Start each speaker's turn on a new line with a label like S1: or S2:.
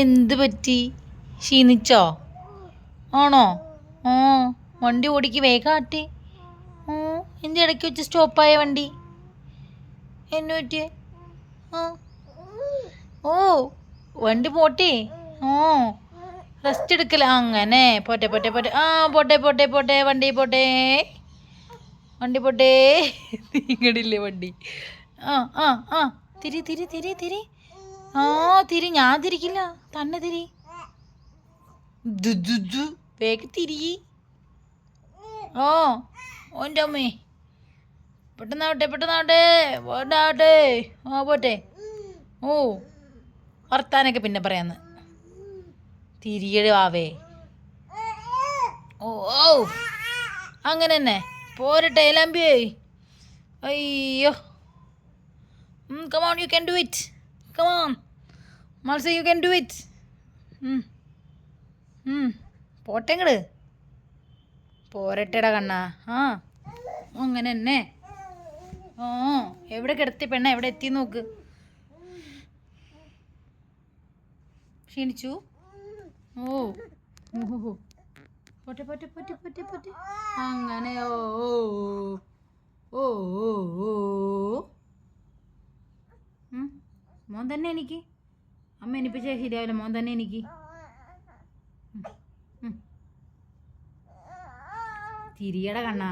S1: എന്ത് പറ്റി? ക്ഷീണിച്ചോ? ആണോ? ആ വണ്ടി ഓടിക്ക് വേഗാട്ടി. എന്ത് ഇടയ്ക്ക് വെച്ച് സ്റ്റോപ്പായ വണ്ടി? എന്നു പറ്റിയേ? ആ ഓ വണ്ടി പോട്ടെ. ഓ റെസ്റ്റ് എടുക്കല അങ്ങനെ. പോട്ടെ പോട്ടെ പോട്ടെ. ആ പോട്ടെ പോട്ടെ പോട്ടെ. വണ്ടി പോട്ടെ, വണ്ടി പോട്ടെ. ഇങ്ങടില്ലേ വണ്ടി? ആ ആ ആ തിരി തിരി തിരി തിരി. ആ തിരി. ഞാൻ തിരിക്കില്ല, തന്നെ തിരി. വേഗം തിരി. ഓ ഓൻ്റെ അമ്മേ, പെട്ടെന്നാവട്ടെ പെട്ടെന്നാവട്ടെ പോട്ടെ. ആ പോട്ടെ. ഓ വർത്താനൊക്കെ പിന്നെ പറയാന്ന്. തിരിയടാവേ. ഓ ഓ അങ്ങനെ തന്നെ പോരട്ടെ എലാമ്പിയേ. അയ്യോ. Come on, you can do it. Come on. Malsa, you can do it. പോട്ടെ ഇങ്ങട്. പോരട്ടെടാ കണ്ണാ. ആ അങ്ങനെ തന്നെ. ഓ എവിടെ കിടത്തി പെണ്ണ? എവിടെ എത്തി നോക്ക്. ക്ഷീണിച്ചു? ഓ പോട്ടെ പോട്ടെ പോട്ടെ പോട്ടെ പോട്ടെ. അങ്ങനെ. ഓ ഓ ഓ ഓ മോൻ തന്നെ എനിക്ക്. അമ്മ എനിപ്പിച്ചാൽ ശരിയാവില്ല. മോൻ തന്നെ എനിക്ക്. തിരിയട കണ്ണാ.